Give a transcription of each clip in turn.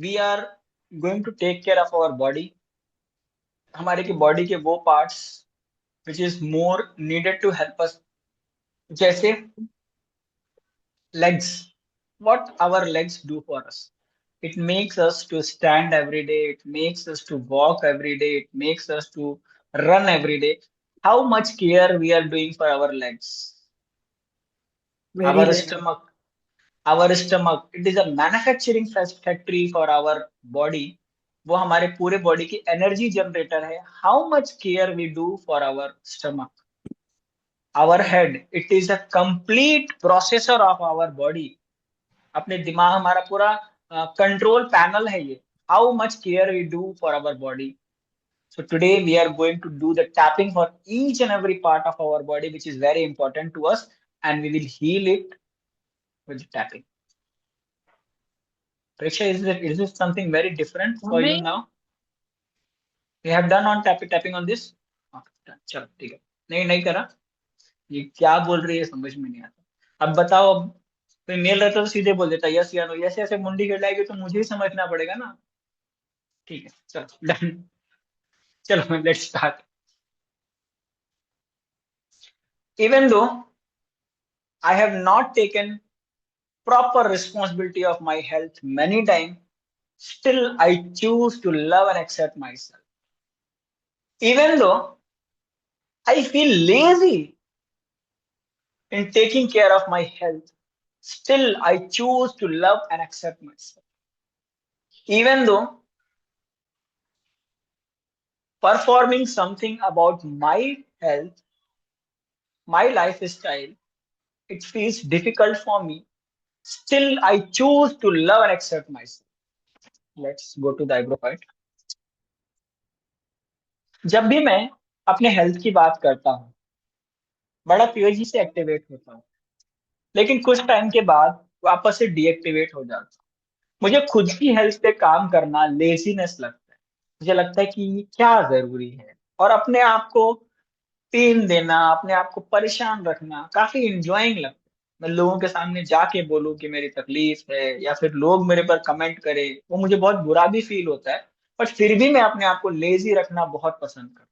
we are going to take care of our body, हमारे की body के वो parts which is more needed to help us, जैसे legs. What our legs do for us? It makes us to stand every day, it makes us to walk every day, it makes us to run every day. How much care we are doing for our legs? Very Our less. stomach, it is a manufacturing factory for our body. वो हमारे पूरे body की energy generator है. How much care we do for our stomach. Our head, it is a complete processor of our body. अपने दिमाग, हमारा पूरा control panel है ये. How much care we do for our body. So today we are going to do the tapping for each and every part of our body, which is very important to us, and we will heal it with tapping. Preksha, is this something very different for you नहीं, now? We have done on tapping on this. Okay, done. चलो ठीक है. नहीं नहीं करा. ये क्या बोल रही है समझ में नहीं आता. अब बताओ. अब कोई मेल रहता तो सीधे बोल देता यस या नो. ऐसे ऐसे मुंडी हिलाएगी तो मुझे ही समझना पड़ेगा ना. ठीक है चलो डन. चलो let's start. Even though I have not taken proper responsibility of my health many times, still I choose to love and accept myself. Even though I feel lazy in taking care of my health, still I choose to love and accept myself. Even though performing something about my health, my lifestyle, it feels difficult for me, still I choose to love and accept myself. Let's go to the eyebrow part. जब भी मैं अपने health की बात करता हूँ, बड़ा तेजी से एक्टिवेट होता हूँ, लेकिन कुछ टाइम के बाद वापस से डीएक्टिवेट हो जाता हूँ. मुझे खुद की हेल्थ पे काम करना लेजीनेस लगता है. मुझे लगता है कि ये क्या जरूरी है, और अपने आप को पेन देना, अपने आप को परेशान रखना काफी इंजॉइंग लगता है. मैं लोगों के सामने जाके बोलूं कि मेरी तकलीफ है, या फिर लोग मेरे पर कमेंट करें, वो मुझे बहुत बुरा भी फील होता है. बट फिर भी मैं अपने आप को लेजी रखना बहुत पसंद करता हूँ.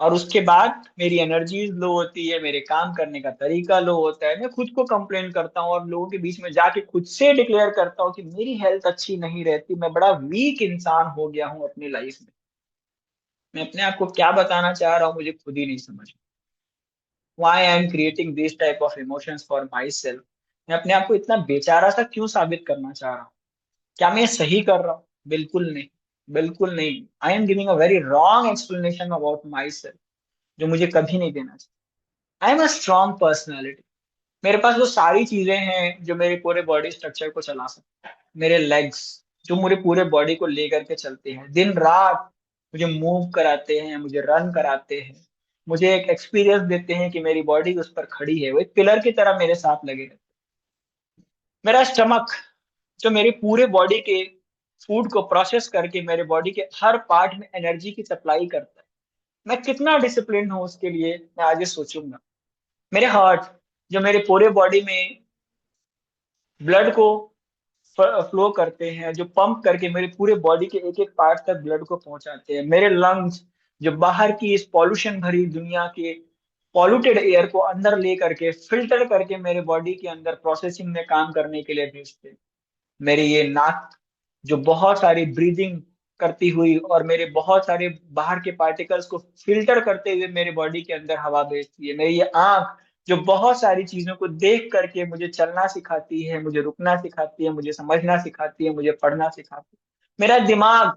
और उसके बाद मेरी एनर्जीज लो होती है, मेरे काम करने का तरीका लो होता है, मैं खुद को कंप्लेन करता हूँ और लोगों के बीच में जाके खुद से डिक्लेयर करता हूँ कि मेरी हेल्थ अच्छी नहीं रहती, मैं बड़ा वीक इंसान हो गया हूँ अपनी लाइफ में. मैं अपने आप को क्या बताना चाह रहा हूँ मुझे खुद ही नहीं समझ. Why I am creating this type of emotions for my self. मैं अपने आप को इतना बेचारा सा क्यों साबित करना चाह रहा हूँ. क्या मैं ये सही कर रहा हूँ? बिल्कुल नहीं. बिल्कुल नहीं. I am giving a very wrong explanation about my self, जो मुझे कभी नहीं देना चाहिए. I am a strong personality. मेरे पास वो सारी चीजें हैं जो मेरे पूरे बॉडी स्ट्रक्चर को चला सकते हैं. मेरे लेग्स जो मुझे पूरे बॉडी को लेकर के चलते हैं दिन रात, मुझे मूव कराते हैं, मुझे रन कराते हैं, मुझे एक एक्सपीरियंस देते हैं कि मेरी बॉडी उस पर खड़ी है. वो एक पिलर की तरह मेरे साथ लगे रहते हैं. मेरा स्टमक जो मेरी पूरे बॉडी के फूड को प्रोसेस करके मेरे बॉडी के हर पार्ट में एनर्जी की सप्लाई करता है. मैं कितना डिसिप्लिन हूँ उसके लिए मैं आगे सोचूंगा. मेरे हार्ट जो मेरे पूरे बॉडी में ब्लड को फ्लो करते हैं, जो पंप करके मेरे पूरे बॉडी के एक एक पार्ट तक ब्लड को पहुंचाते हैं. मेरे लंग्स जो बाहर की इस पॉल्यूशन भरी दुनिया के पॉल्यूटेड एयर को अंदर ले करके फिल्टर करके मेरे बॉडी के अंदर प्रोसेसिंग में काम करने के लिए भेजते हैं. मेरी ये नाक जो बहुत सारी ब्रीदिंग करती हुई और मेरे बहुत सारे बाहर के पार्टिकल्स को फिल्टर करते हुए मेरे बॉडी के अंदर हवा भेजती है. मेरी ये आंख जो बहुत सारी चीजों को देख करके मुझे चलना सिखाती है, मुझे रुकना सिखाती है, मुझे समझना सिखाती है, मुझे पढ़ना सिखाती है. मेरा दिमाग,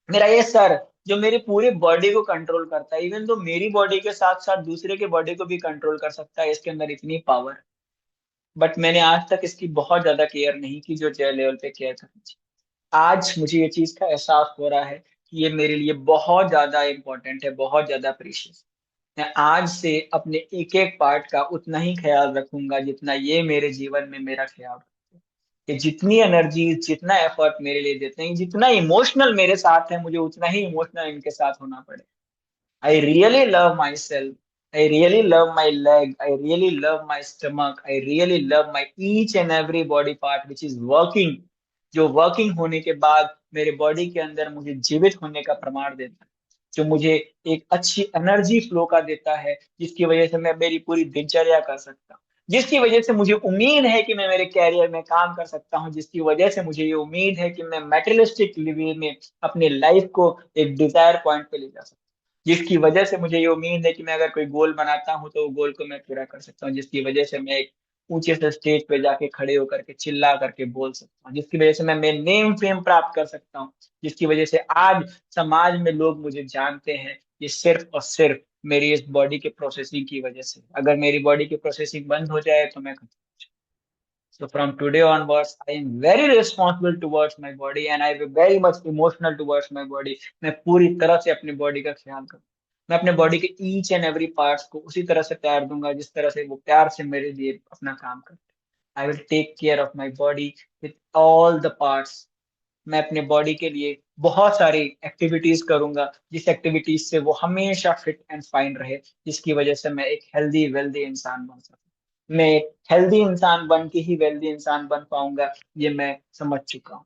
मेरा ये सर जो मेरी पूरी बॉडी को कंट्रोल करता है. इवन तो मेरी बॉडी के साथ साथ दूसरे के बॉडी को भी कंट्रोल कर सकता है, इसके अंदर इतनी पावर है. बट मैंने आज तक इसकी बहुत ज्यादा केयर नहीं की जो जेल लेवल पे केयर करनी चाहिए. आज मुझे ये चीज का एहसास हो रहा है कि ये मेरे लिए बहुत ज्यादा इंपॉर्टेंट है, बहुत ज्यादा प्रीशियस. मैं आज से अपने एक एक पार्ट का उतना ही ख्याल रखूंगा जितना ये मेरे जीवन में मेरा ख्याल रखते हैं. ये जितनी एनर्जी, जितना एफर्ट मेरे लिए देते हैं, जितना इमोशनल मेरे साथ है, मुझे उतना ही इमोशनल इनके साथ होना पड़े. I really love myself. I really love my leg. I really love my stomach. I really love my each and every body part which is working, जो वर्किंग होने के बाद मेरे बॉडी के अंदर मुझे जीवित होने का प्रमाण देता है, जो मुझे एक अच्छी एनर्जी फ्लो का देता है, जिसकी वजह से मैं मेरी पूरी दिनचर्या कर सकता हूँ, जिसकी वजह से मुझे उम्मीद है कि मैं मेरे कैरियर में काम कर सकता हूँ, जिसकी वजह से मुझे ये उम्मीद है कि मैं मेटेरियलिस्टिक लिविंग में अपने लाइफ को एक डिजायर पॉइंट पे ले जा सकता हूँ, जिसकी वजह से मुझे ये उम्मीद है कि मैं अगर कोई गोल बनाता हूँ तो वो गोल को मैं पूरा कर सकता हूँ, जिसकी वजह से मैं एक ऊंचे से स्टेज पे जाके खड़े होकर के चिल्ला करके बोल सकता हूँ, जिसकी वजह से मैं नेम फेम प्राप्त कर सकता हूँ, जिसकी वजह से आज समाज में लोग मुझे जानते हैं, ये सिर्फ और सिर्फ मेरी इस बॉडी के प्रोसेसिंग की वजह से। अगर मेरी बॉडी की प्रोसेसिंग बंद हो जाए तो मैं खत्म। So from today onwards, I am very responsible towards my body and I am very much emotional towards my body. मैं पूरी तरह से अपनी बॉडी का ख्याल करूँ। मैं अपने बॉडी के ईच एंड एवरी पार्ट्स को उसी तरह से प्यार दूंगा जिस तरह से वो प्यार से मेरे लिए अपना काम करते हैं। I will take care of my body with all the parts. मैं अपने बॉडी के लिए बहुत सारी एक्टिविटीज करूंगा जिस एक्टिविटीज से वो हमेशा फिट एंड फाइन रहे, जिसकी वजह से मैं एक हेल्दी वेल्दी इंसान बन सकूं। मैं एक हेल्दी इंसान बन के ही वेल्दी इंसान बन पाऊंगा, ये मैं समझ चुका हूँ।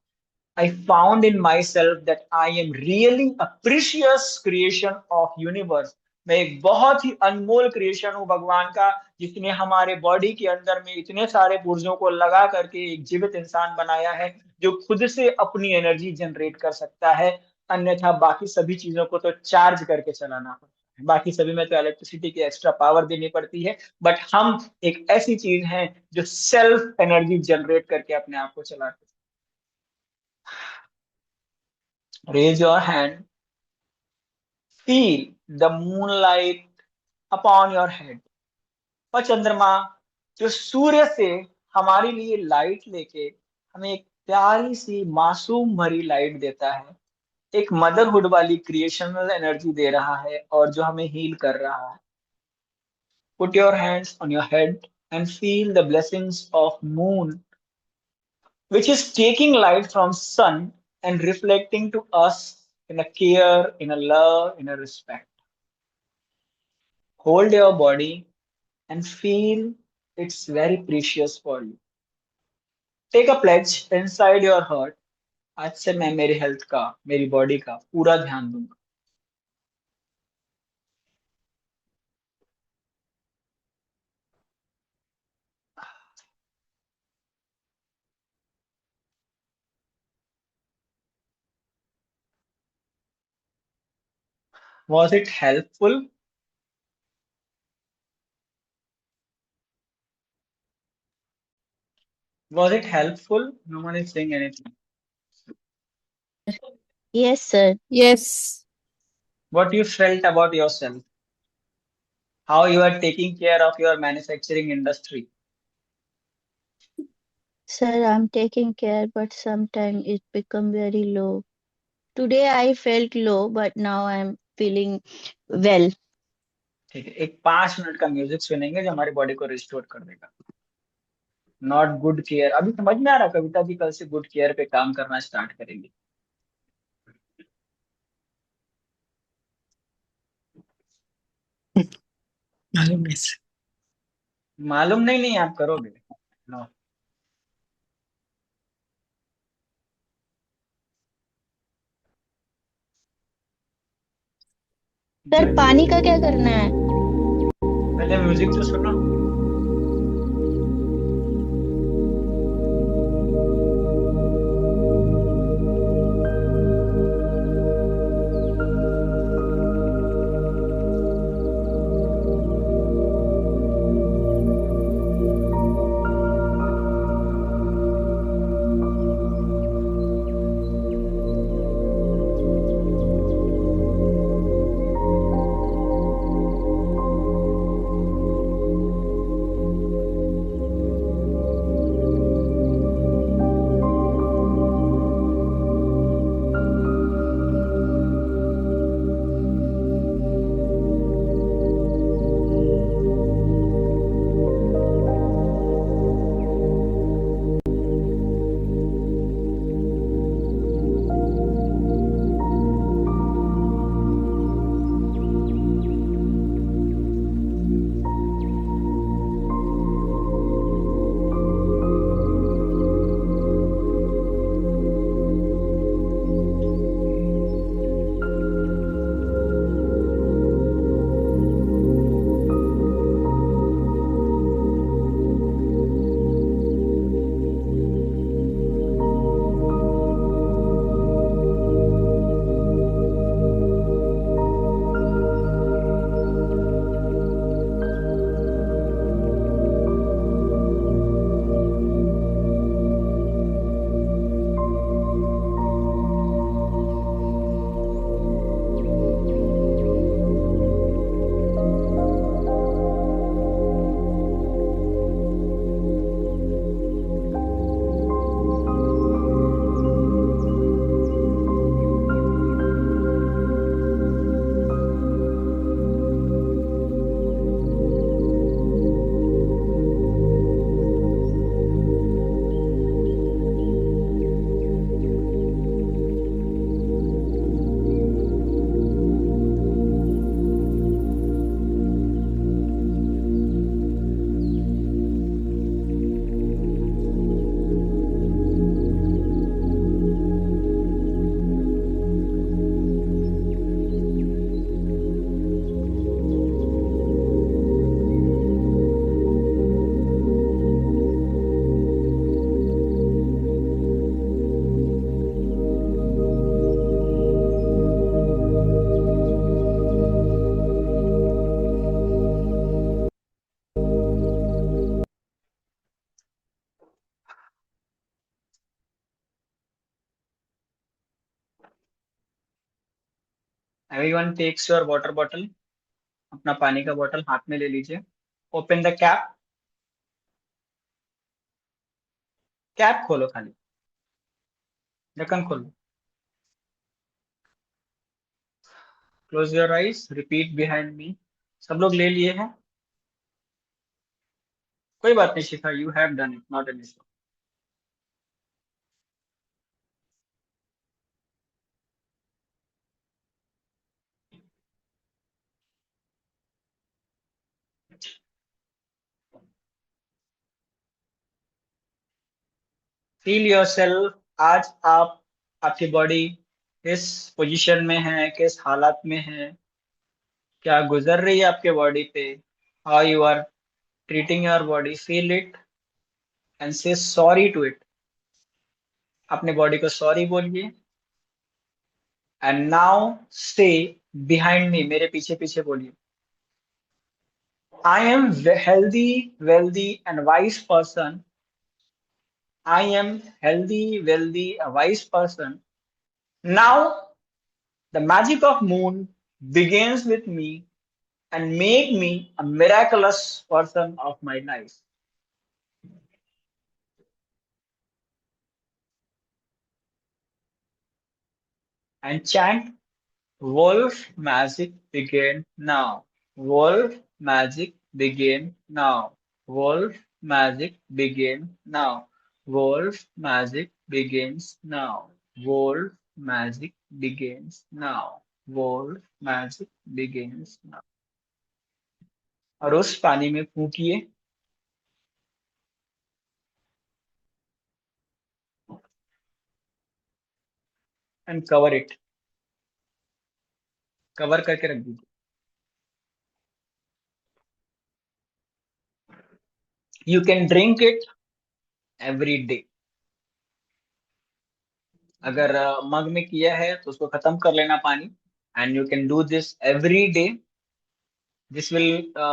I found in myself that I am really a precious creation of universe. मैं एक बहुत ही अनमोल क्रिएशन हूँ भगवान का, जिसने हमारे बॉडी के अंदर में इतने सारे पुर्जों को लगा करके एक जीवित इंसान बनाया है, जो खुद से अपनी एनर्जी जनरेट कर सकता है। अन्यथा बाकी सभी चीजों को तो चार्ज करके चलाना पड़ता है, बाकी सभी में तो इलेक्ट्रिसिटी की एक्स्ट्रा पावर देनी पड़ती है, बट हम एक ऐसी चीज है जो सेल्फ एनर्जी जनरेट करके अपने आप को चलाते हैं। Raise your hand, feel the moonlight upon your head। और चंद्रमा जो सूर्य से हमारे लिए लाइट लेके हमें एक प्यारी सी मासूम भरी लाइट देता है, एक मदरहुड वाली क्रिएशनल एनर्जी दे रहा है और जो हमें हील कर रहा है। Put your hands on your head and feel the blessings of moon which is taking light from sun and reflecting to us in a care, in a love, in a respect. Hold your body and feel it's very precious for you. Take a pledge inside your heart, आज से मैं मेरी health का, मेरी body का पूरा ध्यान दूंगा। Was it helpful? Was it helpful? No one is saying anything. Yes, sir. Yes. What you felt about yourself? How you are taking care of your manufacturing industry? Sir, I'm taking care, but sometimes it become very low. Today I felt low, but now I'm feeling well. ठीक है, एक 5 minute का music सुनेंगे जो हमारी body को restore कर देगा। नॉट गुड केयर, अभी समझ में आ रहा कविता जी, कल से गुड केयर पे काम करना स्टार्ट करेंगे। मालूम नहीं सर। मालूम नहीं, नहीं आप करोगे। नो। सर, पानी का क्या करना है? पहले म्यूजिक तो सुनो। Everyone takes your water bottle, अपना पानी का बोतल हाथ में ले लीजिए। ओपन द कैप, कैप खोलो, खाली ढक्कन खोलो। Close your eyes, repeat behind me. सब लोग ले लिए हैं? कोई बात नहीं Shikha, you have done it, not an issue. Feel yourself. आज आप, आपकी बॉडी किस पोजीशन में है, किस हालत में है, क्या गुजर रही है आपके बॉडी पे, how you are treating your body. Feel it and say sorry to it. अपने बॉडी को सॉरी बोलिए। And now say behind me, मेरे पीछे पीछे बोलिए। I am healthy, wealthy and wise person. I am healthy, wealthy, a wise person. Now the magic of moon begins with me and make me a miraculous person of my life. And chant, wolf magic begin now. Wolf magic begin now. Wolf magic begin now. Wolf magic begins now. Wolf magic begins now. Wolf magic begins now. और उस पानी में फूकिए and cover it, cover करके रख दीजिए। You can drink it every day. अगर मग में किया है तो उसको खत्म कर लेना पानी, and you can do this every day. This will